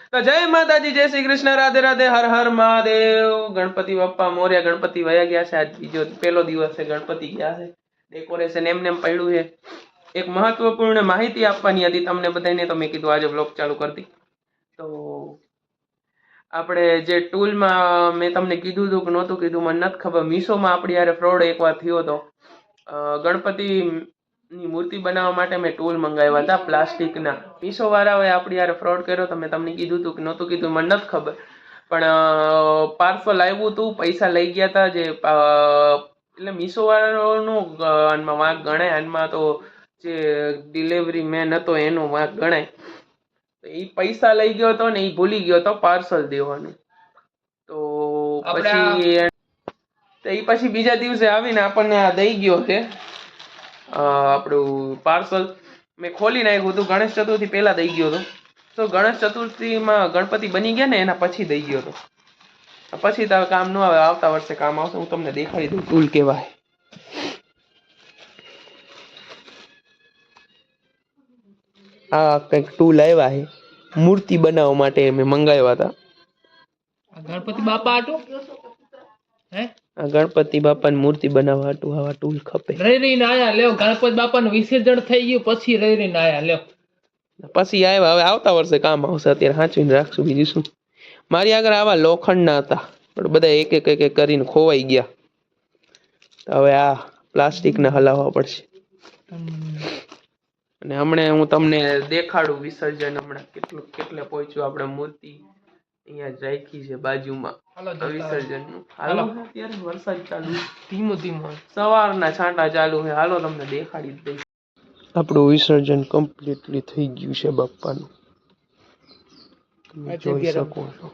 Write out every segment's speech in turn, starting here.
તો જય માતાજી, જય શ્રી કૃષ્ણ, રાધે રાધે, હર હર મહાદેવ. ગણપતિ બાપ્પા મોર્યા. ગણપતિ વયા ગયા છે. આજ બીજો પહેલો દિવસ છે. ગણપતિ ગયા છે. ડેકોરેશન એમને એમ પડ્યું છે. એક મહત્વપૂર્ણ માહિતી આપવાની હતી તમને બધાને, તો મેં કીધું આજે બ્લોગ ચાલુ કરતી. તો આપણે જે ટૂલમાં મેં તમને કીધું હતું કે નહોતું કીધું મને નથી ખબર, મીશોમાં આપણી યારે ફ્રોડ એકવાર થયો હતો. ગણપતિની મૂર્તિ બનાવવા માટે મેં ટૂલ મંગાવ્યા હતા પ્લાસ્ટિકના. મીશો વાળાઓએ આપણી યારે ફ્રોડ કર્યો તો મેં તમને કીધું હતું કે નહોતું કીધું મને નથી ખબર, પણ પાર્સલ આવ્યું હતું, પૈસા લઈ ગયા હતા. જે એટલે મીશો વાળાનો આનમાં વાંક ગણાય. આનમાં તો જે ડિલિવરી મેન હતો એનો વાંક ગણાય. એ પૈસા લઈ ગયો હતો ને એ ભૂલી ગયો હતો પાર્સલ દેવાનું. તો પછી બીજા દિવસે આવીને આપણને આ દઈ ગયો છે આપણું પાર્સલ. મેં ખોલી નાખ્યું હતું, ગણેશ ચતુર્થી પહેલા દઈ ગયો હતો. તો ગણેશ ચતુર્થીમાં ગણપતિ બની ગયા ને એના પછી દઈ ગયો હતો. પછી તો કામ ન આવે, આવતા વર્ષે કામ આવશે. હું તમને દેખાડી દઉં ટૂલ કેવાય. આ કંઈક ટૂલ આવ્યા છે મૂર્તિ બનાવવા માટે, મેં મંગાવ્યા હતા. ગણપતિ બાપા આટું હે, આ ગણપતિ બાપાની મૂર્તિ બનાવવા હાટું આવા ટૂલ ખપે. રહી રહીને આયા લ્યો. ગણપતિ બાપાનું વિસર્જન થઈ ગયું પછી રહી રહીને આયા લ્યો. પછી આવ્યા. હવે આવતા વર્ષે કામ આવશે. અત્યારે સાચવીને રાખશું. બીજું શું. મારી આગળ આવા લોખંડના હતા પણ બધા એક એક એક કરીને ખોવાઈ ગયા. હવે આ પ્લાસ્ટિકના હલાવવા પડશે. અને હમણાં હું તમને દેખાડું વિસર્જન. હમણાં કેટલે પહોંચ્યું. આપણે મૂર્તિ અહીંયા જ રાખી છે બાજુમાં વિસર્જન નું. હાલો, અત્યારે વરસાદ ચાલુ, ધીમો ધીમો સવારના છાંટા ચાલુ છે. હાલો તમને દેખાડી જ દઈશ. આપણું વિસર્જન કમ્પ્લીટલી થઈ ગયું છે બાપ્પાનું, તમે જોઈ શકો છો.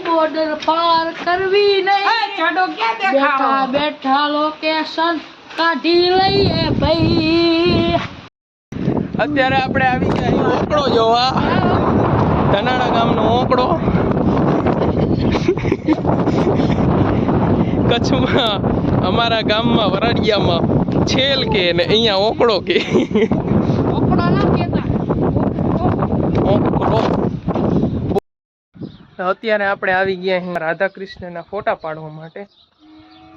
બોર્ડર પાર કરવી નહીં, બેઠા બેઠા લોકેશન કાઢી લઈએ ભાઈ. અત્યારે આપણે આવી ગયા ઓકળો જોવા, ધનાળા ગામનો ઓકળો. કચ્છમાં અમારા ગામમાં વરાડિયામાં છેલ કે ને અહીંયા ઓકળો કે. અત્યારે આપણે આવી ગયા અહીં રાધા કૃષ્ણના ફોટા પાડવા માટે.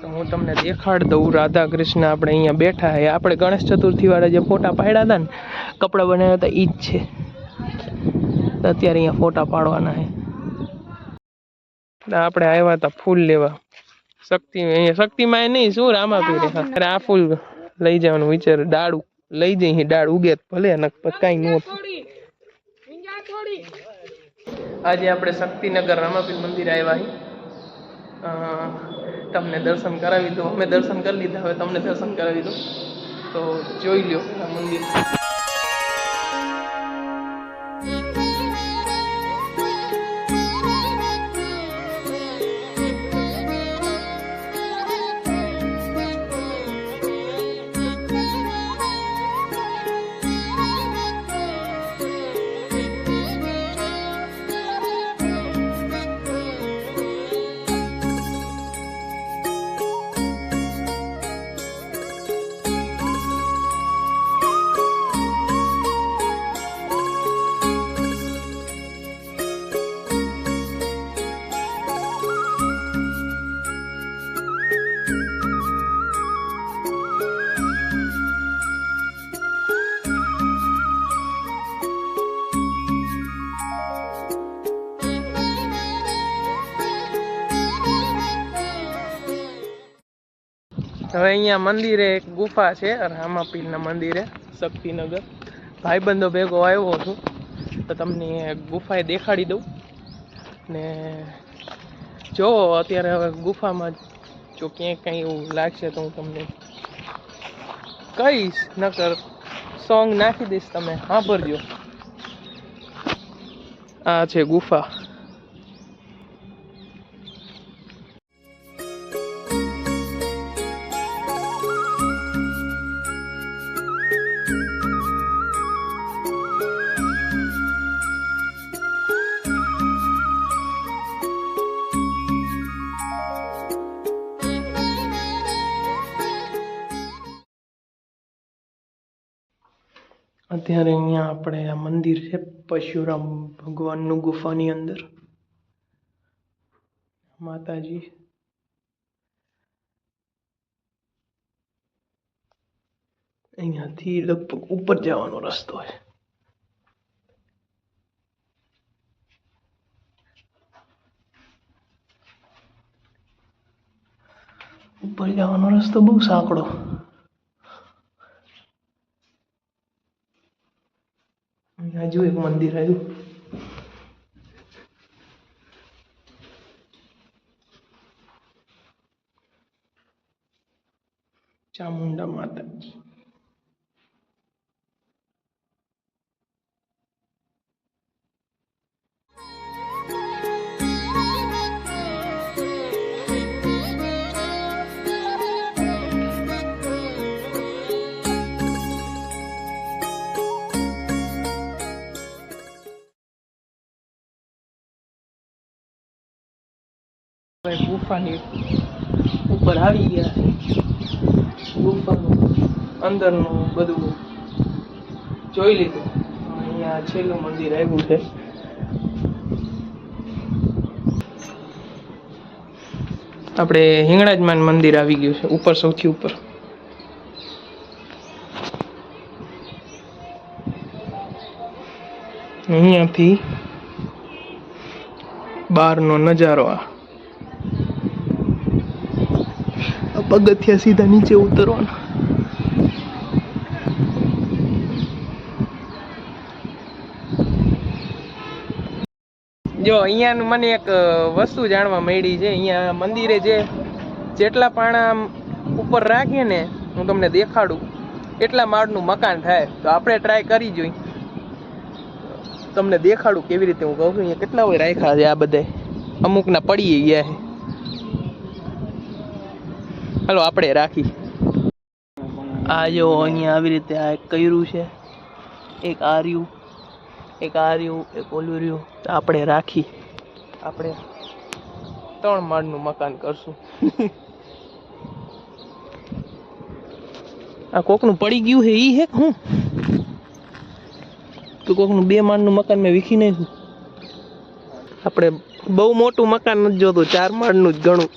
તો હું તમને દેખાડ દઉં. રાધા કૃષ્ણ આપણે અહીંયા બેઠા છે. આપણે ગણેશ ચતુર્થી વાળા જે ફોટા પાડ્યા હતા ને, કપડા બનાવ્યા હતા, ઈ જ છે. અત્યારે અહીંયા ફોટા પાડવાના છે. આપણે આવ્યા હતા ફૂલ લેવા. અહીંયા શક્તિમાં નહીં, શું રામાપીરે. અરે આ ફૂલ લઈ જવાનું વિચાર. ડાળ લઈ જઈ, ડાળ ઉગે ભલે, કઈ ન. આજે આપણે શક્તિનગર રામાપીર મંદિર આવ્યા. તમને દર્શન કરાવી દઉં. અમે દર્શન કરી લીધા, હવે તમને દર્શન કરાવી દઉં. તો જોઈ લ્યો આ મંદિર. હવે અહીંયા મંદિરે એક ગુફા છે રામાપીરના મંદિરે, શક્તિનગર. ભાઈબંધો ભેગો આવ્યો છું તો તમને ગુફાએ દેખાડી દઉં. ને જો અત્યારે હવે ગુફામાં જો ક્યાંય કંઈ એવું લાગશે તો હું તમને કહીશ, નકર સોંગ નાખી દઈશ, તમે સાંભળજો. આ છે ગુફા. અત્યારે અહીંયા આપણે આ મંદિર છે પરશુરામ ભગવાનનું ગુફાની અંદર. માતાજી અહીંયાથી લગભગ ઉપર જવાનો રસ્તો છે. ઉપર જવાનો રસ્તો બહુ સાંકડો. હજુ એક મંદિર આવ્યું. ચામુંડા માતાજી. ગુફાની ઉપર આવી ગયા. ગુફાનું અંદરનું બધું જોઈ લીધું. અહીંયા છેલ્લું મંદિર આવ્યું છે. આપણે હિંગળાજમાન મંદિર આવી ગયું છે ઉપર, સૌથી ઉપર. અહીંયાથી બહારનો નજારો. આ પગથિયા સીધા નીચે ઉતરવાના. જો અહીંયા મને એક વસ્તુ જાણવા મળી છે. અહીંયા મંદિરે જેટલા પાણા ઉપર રાખીએ ને, હું તમને દેખાડું, એટલા માળનું મકાન થાય. તો આપણે ટ્રાય કરી જોઈ. તમને દેખાડું કેવી રીતે હું કહું છું. અહીંયા કેટલા હોય રાખ્યા છે આ બધા. અમુકના પડી ગયા છે. હાલો આપણે રાખી. આ જો અહીંયા આવી રીતે આ એક કર્યું છે, એક આ રહ્યું, એક આ રહ્યું, એક ઓલું રહ્યું. તો આપણે રાખી. આપણે 3 માળનું મકાન કરશું. આ કોકનું પડી ગયું છે ઈ હે હું તો કોકનું 2 માળનું મકાન મેં વીખી નાખ્યું. આપણે બહુ મોટું મકાન નથી જોતું, 4 માળનું જ ઘણું.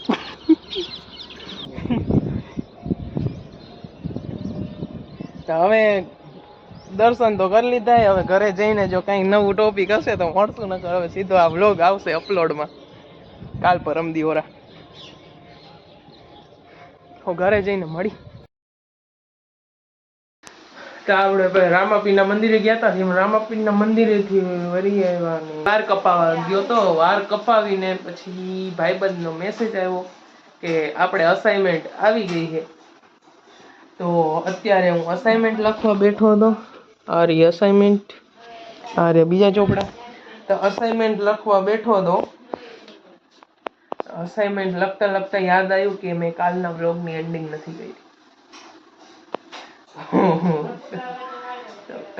હવે દર્શન તો કરી લીધા. હવે ઘરે જઈને જો કઈ નવું ટોપિક હશે તો મળશું, નકર હવે સીધો આ વ્લોગ આવશે અપલોડમાં કાલ પરમ દિવોરા. હું ઘરે જઈને મળી. તો આપણે રામાપીરના મંદિરે ગયા હતા. રામાપીરના મંદિરેથી વળી આવ્યા ને વાળ કપાવા ગયો તો. વાળ કપાવીને પછી ભાઈબંધનો મેસેજ આવ્યો કે આપણે અસાઇનમેન્ટ આવી ગઈ છે. તો અત્યારે હું અસાઇનમેન્ટ લખવા બેઠો હતો. આ રી અસાઇનમેન્ટ, આ રે બીજા ચોપડા. તો અસાઇનમેન્ટ લખવા બેઠો હતો. અસાઇનમેન્ટ લખતા લખતા યાદ આવ્યું કે મેં કાલના વ્લોગની એન્ડિંગ નથી કરી.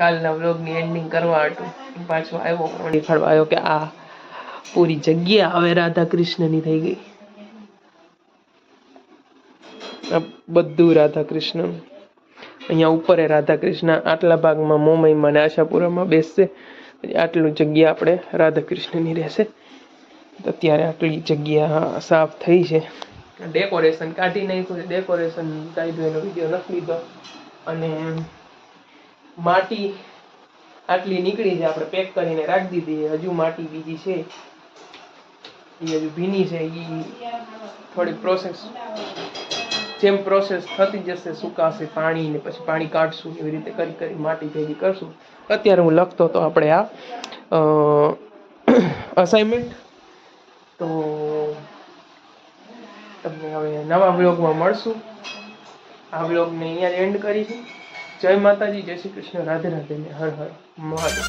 કાલના વ્લોગની એન્ડિંગ કરવા હતું પાછો આવ્યો. દેખાડવા આવ્યો કે આ પૂરી જગ્યા હવે રાધા કૃષ્ણની થઈ ગઈ. બધું રાધા કૃષ્ણ. અહીંયા ઉપર રાધા કૃષ્ણ, આટલા ભાગમાં મોમઈમાં ને આશાપુરામાં બેસશે. આટલું જગ્યા આપણે રાધા કૃષ્ણની રહેશે. અત્યારે આટલી જગ્યા સાફ થઈ છે. ડેકોરેશન કાઢી નાખ્યું છે. ડેકોરેશન કાઢ્યું એનો વિડીયો નથી લીધો. અને માટી આટલી નીકળી છે, આપણે પેક કરીને રાખી દીધી. હજુ માટી બીજી છે, એ હજુ ભીની છે. એ થોડી પ્રોસેસ, જેમ પ્રોસેસ થતી જશે, સુકાશે પાણી ને પછી પાણી કાઢશું, એવી રીતે કરી કરી માટી ભેગી કરશું. અત્યારે હું લખતો તો આપણે આ અસાઇનમેન્ટ. તો તમને હવે નવા બ્લોગમાં મળશું. આ બ્લોગને અહીંયા એન્ડ કરીશું. જય માતાજી, જય શ્રી કૃષ્ણ, રાધે રાધે ને હર હર મહાદેવ.